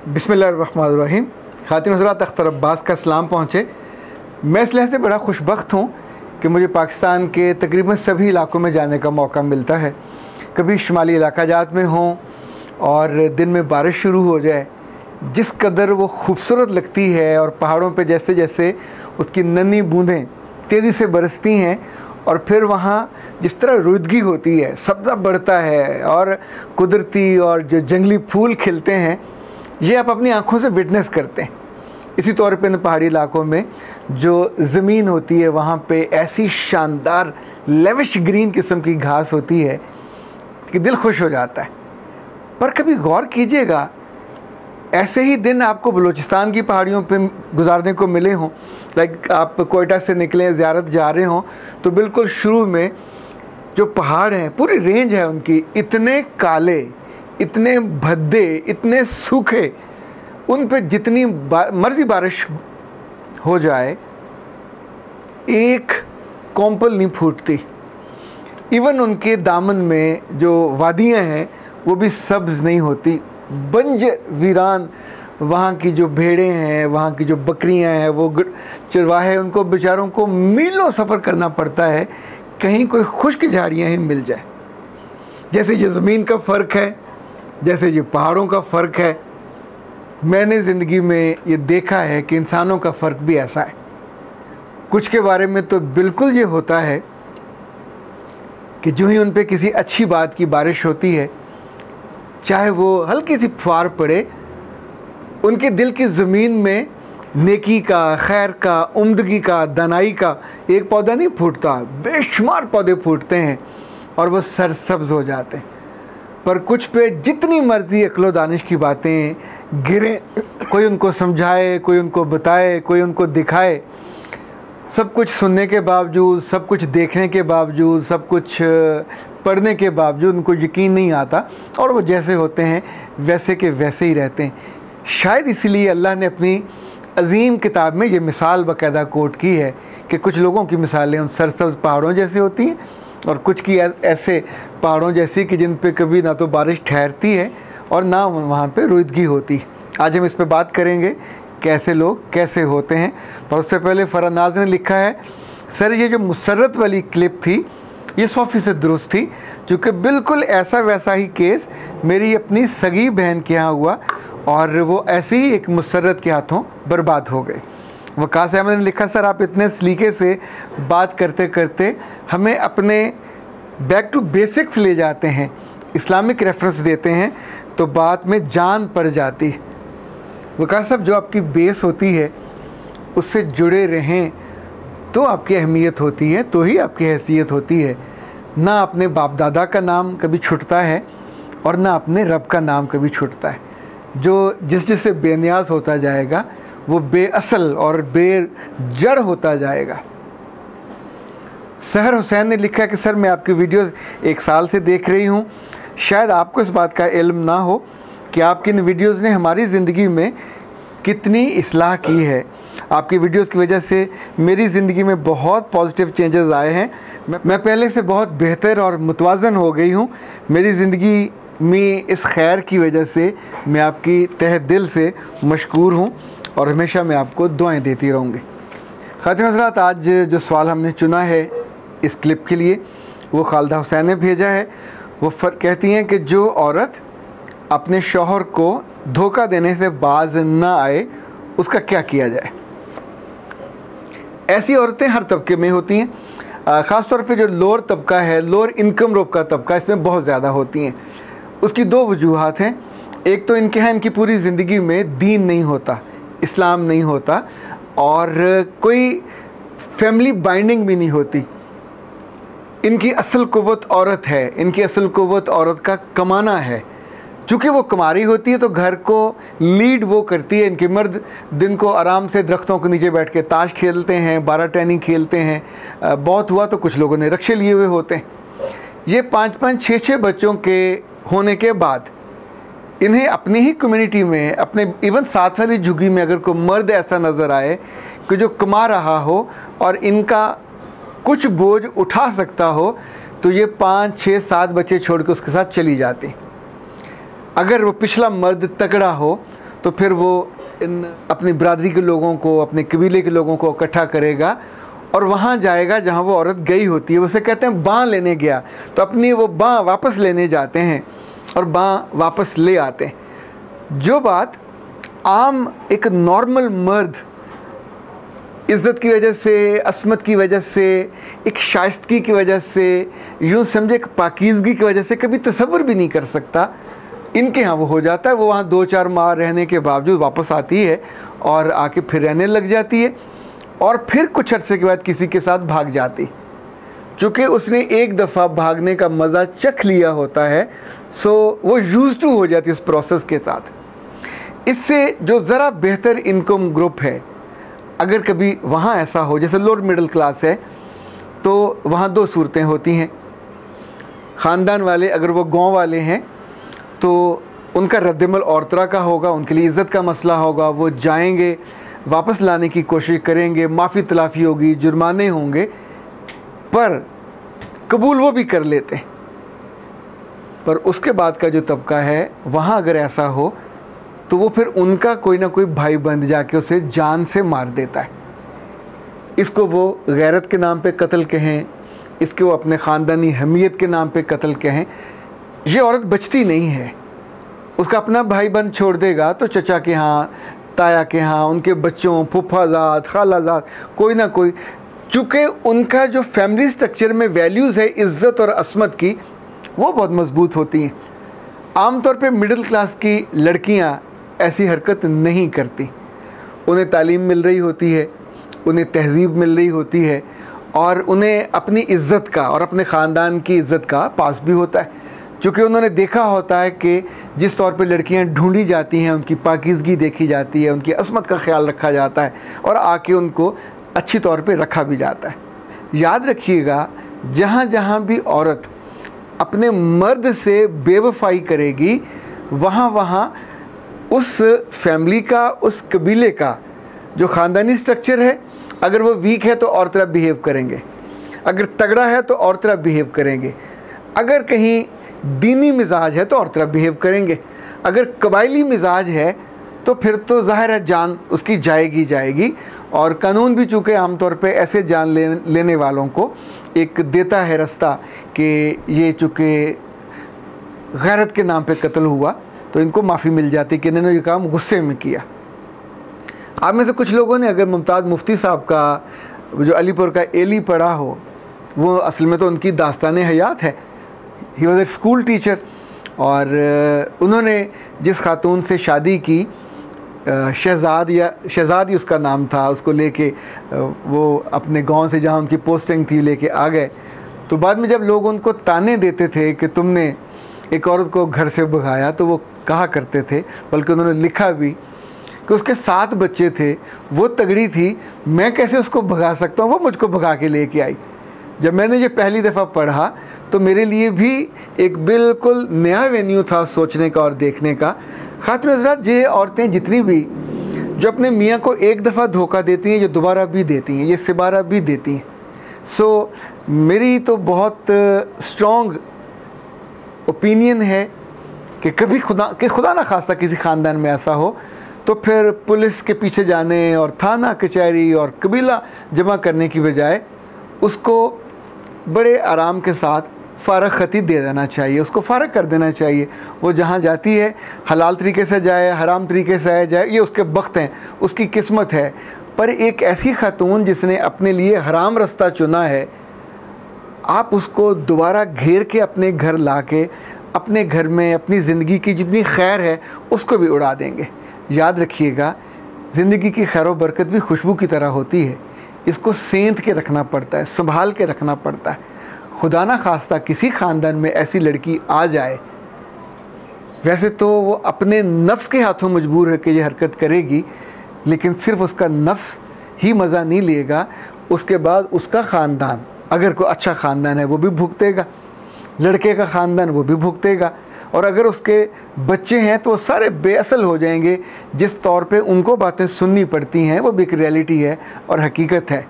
बिस्मिल्लाहिर्रहमानिर्रहीम। ख़ातिन हज़रात, अख्तर अब्बास का सलाम पहुँचे। मैं इस लिहाज से बड़ा खुशबख्त हूँ कि मुझे पाकिस्तान के तकरीबन सभी इलाकों में जाने का मौका मिलता है। कभी शुमाली इलाका जात में हों और दिन में बारिश शुरू हो जाए, जिस कदर वो खूबसूरत लगती है और पहाड़ों पे जैसे जैसे उसकी नन्ही बूंदें तेज़ी से बरसती हैं और फिर वहाँ जिस तरह रुदगी होती है, सब्ज़ा बढ़ता है और कुदरती और जो जंगली फूल खिलते हैं, ये आप अपनी आँखों से विटनेस करते हैं। इसी तौर पे इन पहाड़ी इलाकों में जो ज़मीन होती है वहाँ पे ऐसी शानदार लेविश ग्रीन किस्म की घास होती है कि दिल खुश हो जाता है। पर कभी गौर कीजिएगा, ऐसे ही दिन आपको बलूचिस्तान की पहाड़ियों पे गुजारने को मिले हों, लाइक आप कोयटा से निकले ज़ियारत जा रहे हों, तो बिल्कुल शुरू में जो पहाड़ हैं, पूरी रेंज है उनकी, इतने काले, इतने भद्दे, इतने सूखे, उन पे जितनी मर्जी बारिश हो जाए एक कॉम्पल नहीं फूटती। इवन उनके दामन में जो वादियाँ हैं वो भी सब्ज़ नहीं होती, बंजर वीरान। वहाँ की जो भेड़ें हैं, वहाँ की जो बकरियाँ हैं, वो चरवाहे, उनको बेचारों को मीलों सफ़र करना पड़ता है कहीं कोई खुश्क झाड़ियाँ ही मिल जाए। जैसे ये ज़मीन का फ़र्क है, जैसे ये पहाड़ों का फ़र्क है, मैंने ज़िंदगी में ये देखा है कि इंसानों का फ़र्क भी ऐसा है। कुछ के बारे में तो बिल्कुल ये होता है कि जो ही उन पे किसी अच्छी बात की बारिश होती है, चाहे वो हल्की सी फुहार पड़े, उनके दिल की ज़मीन में नेकी का, खैर का, उम्दगी का, दानाई का एक पौधा नहीं फूटता, बेशुमार पौधे फूटते हैं और वो सरसब्ज़ हो जाते हैं। पर कुछ पे जितनी मर्ज़ी अक्ल दानिश की बातें गिरें, कोई उनको समझाए, कोई उनको बताए, कोई उनको दिखाए, सब कुछ सुनने के बावजूद, सब कुछ देखने के बावजूद, सब कुछ पढ़ने के बावजूद उनको यकीन नहीं आता और वो जैसे होते हैं वैसे के वैसे ही रहते हैं। शायद इसलिए अल्लाह ने अपनी अज़ीम किताब में ये मिसाल बाकायदा कोट की है कि कुछ लोगों की मिसालें उन सरसब्ज़ पहाड़ों जैसे होती हैं और कुछ की ऐसे पहाड़ों जैसी कि जिन पे कभी ना तो बारिश ठहरती है और ना वहाँ पे रुदगी होती। आज हम इस पे बात करेंगे कैसे लोग कैसे होते हैं। पर उससे पहले फरानाज ने लिखा है, सर ये जो मुसर्रत वाली क्लिप थी ये 100% दुरुस्त थी, चूँकि बिल्कुल ऐसा वैसा ही केस मेरी अपनी सगी बहन के यहाँ हुआ और वो ऐसे ही एक मुसर्रत के हाथों बर्बाद हो गए। वकास अहमद ने लिखा, सर आप इतने सलीके से बात करते करते हमें अपने बैक टू बेसिक्स ले जाते हैं, इस्लामिक रेफरेंस देते हैं तो बात में जान पड़ जाती है। वकास साहब, जो आपकी बेस होती है उससे जुड़े रहें तो आपकी अहमियत होती है, तो ही आपकी हैसियत होती है। ना अपने बाप दादा का नाम कभी छूटता है और ना अपने रब का नाम कभी छूटता है। जो जिससे बेनियाज होता जाएगा वो बेअसल और बेजड़ होता जाएगा। सहर हुसैन ने लिखा कि सर मैं आपकी वीडियोस 1 साल से देख रही हूँ। शायद आपको इस बात का इल्म ना हो कि आपकी इन वीडियोस ने हमारी ज़िंदगी में कितनी इस्लाह की है। आपकी वीडियोस की वजह से मेरी ज़िंदगी में बहुत पॉजिटिव चेंजेस आए हैं। मैं पहले से बहुत बेहतर और मुतवाज़न हो गई हूँ। मेरी ज़िंदगी में इस खैर की वजह से मैं आपकी तहे दिल से मशकूर हूँ और हमेशा मैं आपको दुआएं देती रहूँगी। ख़ातिन हज़रात, आज जो सवाल हमने चुना है इस क्लिप के लिए वो खालिदा हुसैन ने भेजा है। वो कहती हैं कि जो औरत अपने शौहर को धोखा देने से बाज ना आए उसका क्या किया जाए। ऐसी औरतें हर तबके में होती हैं, ख़ास तौर पे जो लोअर तबका है, लोअर इनकम ग्रुप का तबका, इसमें बहुत ज़्यादा होती हैं। उसकी 2 वजूहात हैं। एक तो इनके यहाँ इनकी पूरी ज़िंदगी में दीन नहीं होता, इस्लाम नहीं होता और कोई फैमिली बाइंडिंग भी नहीं होती। इनकी असल कुव्वत औरत है, इनकी असल कुव्वत औरत का कमाना है। चूँकि वो कमा रही होती है तो घर को लीड वो करती है। इनके मर्द दिन को आराम से दरख्तों के नीचे बैठ के ताश खेलते हैं, 12 टैनी खेलते हैं, बहुत हुआ तो कुछ लोगों ने रक्षे लिए हुए होते हैं। ये 5-5, 6-6 बच्चों के होने के बाद इन्हें अपनी ही कम्युनिटी में, अपने इवन साथ वाली झुग्गी में अगर कोई मर्द ऐसा नज़र आए कि जो कमा रहा हो और इनका कुछ बोझ उठा सकता हो, तो ये 5, 6, 7 बच्चे छोड़ के उसके साथ चली जाती। अगर वो पिछला मर्द तगड़ा हो तो फिर वो इन अपनी बरादरी के लोगों को, अपने कबीले के लोगों को इकट्ठा करेगा और वहाँ जाएगा जहाँ वो औरत गई होती है। उसे कहते हैं बाँ लेने गया, तो अपनी वो बाँ वापस लेने जाते हैं और बाँ वापस ले आते हैं। जो बात आम एक नॉर्मल मर्द इज़्ज़त की वजह से, अस्मत की वजह से, एक शाइस्तगी की वजह से, यूँ समझे एक पाकीज़गी की वजह से कभी तसव्वुर भी नहीं कर सकता, इनके यहाँ वो हो जाता है। वो वहाँ 2-4 माह रहने के बावजूद वापस आती है और आके फिर रहने लग जाती है और फिर कुछ अरसे के बाद किसी के साथ भाग जाती। चूँकि उसने एक दफ़ा भागने का मज़ा चख लिया होता है, सो वो यूज़ टू हो जाती है उस प्रोसेस के साथ। इससे जो ज़रा बेहतर इनकम ग्रुप है, अगर कभी वहाँ ऐसा हो, जैसे लोअर मिडिल क्लास है, तो वहाँ 2 सूरतें होती हैं। ख़ानदान वाले अगर वो गांव वाले हैं तो उनका रद्दमल और तरह का होगा, उनके लिए इज़्ज़त का मसला होगा, वो जाएंगे, वापस लाने की कोशिश करेंगे, माफ़ी तलाफ़ी होगी, जुर्माने होंगे, पर कबूल वो भी कर लेते हैं। पर उसके बाद का जो तबका है, वहाँ अगर ऐसा हो तो वो फिर उनका कोई ना कोई भाई बंद जाके उसे जान से मार देता है। इसको वो गैरत के नाम पे कत्ल कहें, इसके वो अपने ख़ानदानी हमीयत के नाम पे कत्ल कहें, ये औरत बचती नहीं है। उसका अपना भाई बंद छोड़ देगा तो चचा के यहाँ, ताया के यहाँ, उनके बच्चों, फूफाजाद, खालाजाद, कोई ना कोई, चूँकि उनका जो फैमिली स्ट्रक्चर में वैल्यूज़ है इज़्ज़त और अस्मत की, वो बहुत मजबूत होती हैं। आमतौर पे मिडिल क्लास की लड़कियाँ ऐसी हरकत नहीं करती। उन्हें तालीम मिल रही होती है, उन्हें तहज़ीब मिल रही होती है और उन्हें अपनी इज़्ज़त का और अपने ख़ानदान की इज़्ज़त का पास भी होता है। चूँकि उन्होंने देखा होता है कि जिस तौर पे लड़कियां ढूंढी जाती हैं, उनकी पाकीज़गी देखी जाती है, उनकी अस्मत का ख्याल रखा जाता है और आके उनको अच्छी तौर पे रखा भी जाता है। याद रखिएगा, जहाँ जहाँ भी औरत अपने मर्द से बेवफाई करेगी, वहाँ वहाँ उस फैमिली का, उस कबीले का जो ख़ानदानी स्ट्रक्चर है, अगर वो वीक है तो और तरह बिहेव करेंगे, अगर तगड़ा है तो और तरह बिहेव करेंगे, अगर कहीं दीनी मिजाज है तो और तरह बिहेव करेंगे, अगर कबायली मिजाज है तो फिर तो ज़ाहिर है जान उसकी जाएगी। और कानून भी चूँकि आमतौर पे ऐसे जान लेने वालों को एक देता है रास्ता कि ये चूँकि गैरत के नाम पे कत्ल हुआ तो इनको माफ़ी मिल जाती कि इन्होंने ये काम गुस्से में किया। आप में से कुछ लोगों ने अगर मुमताज़ मुफ्ती साहब का जो अलीपुर का एली पढ़ा हो, वो असल में तो उनकी दास्तान हयात है। He was a school teacher और उन्होंने जिस खातून से शादी की, शहजादी उसका नाम था, उसको लेके वो अपने गांव से जहां उनकी पोस्टिंग थी लेके आ गए। तो बाद में जब लोग उनको ताने देते थे कि तुमने एक औरत को घर से भगाया, तो वो कहा करते थे, बल्कि उन्होंने लिखा भी कि उसके 7 बच्चे थे, वो तगड़ी थी, मैं कैसे उसको भगा सकता हूँ, वो मुझको भगा के लेके आई। जब मैंने ये पहली दफ़ा पढ़ा तो मेरे लिए भी एक बिल्कुल नया वेन्यू था सोचने का और देखने का। खातिन हज़रात, ये औरतें जितनी भी जो अपने मियाँ को एक दफ़ा धोखा देती हैं, ये दोबारा भी देती हैं, ये सिबारा भी देती हैं। सो मेरी तो बहुत स्ट्रॉन्ग ओपिनियन है कि कभी खुदा ना खास्ता किसी ख़ानदान में ऐसा हो तो फिर पुलिस के पीछे जाने और थाना कचहरी और कबीला जमा करने की बजाय उसको बड़े आराम के साथ फ़ारग ख़ती दे देना चाहिए, उसको फ़ारग कर देना चाहिए। वो जहाँ जाती है हलाल तरीके से जाए, हराम तरीके से जाए, ये उसके बख्त हैं, उसकी किस्मत है। पर एक ऐसी खातून जिसने अपने लिए हराम रास्ता चुना है, आप उसको दोबारा घेर के अपने घर ला के अपने घर में अपनी ज़िंदगी की जितनी खैर है उसको भी उड़ा देंगे। याद रखिएगा, ज़िंदगी की खैर व बरकत भी खुशबू की तरह होती है, इसको सेंध के रखना पड़ता है, संभाल के रखना पड़ता है। खुदा ना खास्ता किसी ख़ानदान में ऐसी लड़की आ जाए, वैसे तो वो अपने नफ्स के हाथों मजबूर है कि ये हरकत करेगी, लेकिन सिर्फ उसका नफ्स ही मज़ा नहीं लेगा, उसके बाद उसका ख़ानदान, अगर कोई अच्छा ख़ानदान है वो भी भुगतेगा, लड़के का ख़ानदान वो भी भुगतेगा, और अगर उसके बच्चे हैं तो वो सारे बेअसल हो जाएंगे। जिस तौर पे उनको बातें सुननी पड़ती हैं वो भी एक रियलिटी है और हकीकत है।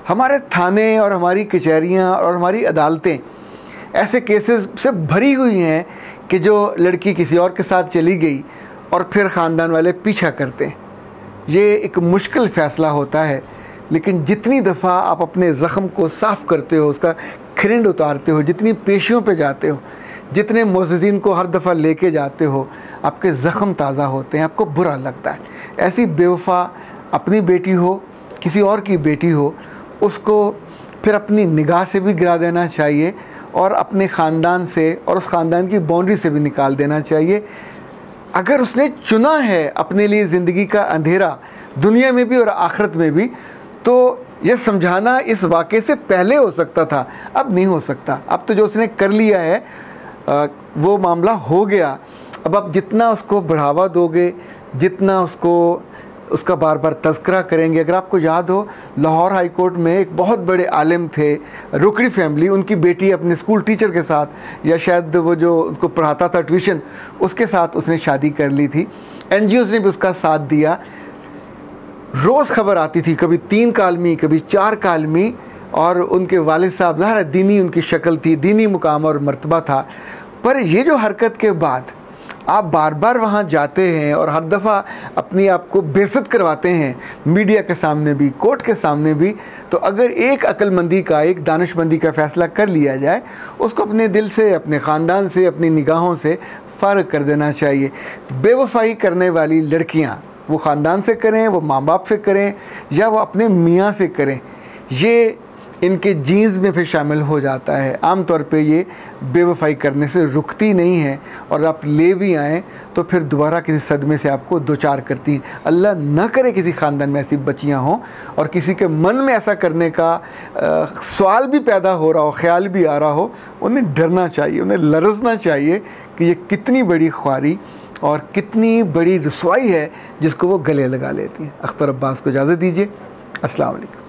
हमारे थाने और हमारी कचहरियाँ और हमारी अदालतें ऐसे केसेस से भरी हुई हैं कि जो लड़की किसी और के साथ चली गई और फिर ख़ानदान वाले पीछा करते हैं। ये एक मुश्किल फ़ैसला होता है, लेकिन जितनी दफ़ा आप अपने ज़ख़म को साफ़ करते हो, उसका खिरंड उतारते हो, जितनी पेशियों पे जाते हो, जितने मुअज़्ज़िज़ीन को हर दफ़ा लेके जाते हो, आपके ज़ख़म ताज़ा होते हैं, आपको बुरा लगता है। ऐसी बेवफ़ा अपनी बेटी हो, किसी और की बेटी हो, उसको फिर अपनी निगाह से भी गिरा देना चाहिए और अपने ख़ानदान से और उस ख़ानदान की बाउंड्री से भी निकाल देना चाहिए। अगर उसने चुना है अपने लिए ज़िंदगी का अंधेरा, दुनिया में भी और आखिरत में भी, तो यह समझाना इस वाक़े से पहले हो सकता था, अब नहीं हो सकता। अब तो जो उसने कर लिया है वो मामला हो गया। अब आप जितना उसको बढ़ावा दोगे, जितना उसका बार बार तज़किरा करेंगे। अगर आपको याद हो, लाहौर हाई कोर्ट में एक बहुत बड़े आलिम थे, रुकड़ी फैमिली, उनकी बेटी अपने स्कूल टीचर के साथ, या शायद वो जो उनको पढ़ाता था ट्यूशन, उसके साथ उसने शादी कर ली थी। NGOs ने भी उसका साथ दिया। रोज़ ख़बर आती थी, कभी 3 कालमी, कभी 4 कालमी, और उनके वालिद साहब, ज़ाहिर दीनी उनकी शक्ल थी, दीनी मुकाम और मर्तबा था। पर ये जो हरकत के बाद आप बार बार वहाँ जाते हैं और हर दफ़ा अपनी आप को बेइज्जत करवाते हैं, मीडिया के सामने भी, कोर्ट के सामने भी, तो अगर एक अक्लमंदी का, एक दानिशमंदी का फ़ैसला कर लिया जाए, उसको अपने दिल से, अपने ख़ानदान से, अपनी निगाहों से फ़ारिग कर देना चाहिए। बेवफ़ाई करने वाली लड़कियाँ, वो ख़ानदान से करें, वो माँ बाप से करें, या वो अपने मियाँ से करें, ये इनके जीन्स में फिर शामिल हो जाता है। आम तौर पे ये बेवफ़ाई करने से रुकती नहीं है, और आप ले भी आएँ तो फिर दोबारा किसी सदमे से आपको दो चार करती हैं। अल्लाह न करे किसी ख़ानदान में ऐसी बच्चियाँ हों और किसी के मन में ऐसा करने का सवाल भी पैदा हो रहा हो, ख़्याल भी आ रहा हो, उन्हें डरना चाहिए, उन्हें लरज़ना चाहिए कि ये कितनी बड़ी ख्वारी और कितनी बड़ी रसवाई है जिसको वो गले लगा लेती हैं। अख्तर अब्बास को इजाज़त दीजिए। अस्सलाम वालेकुम।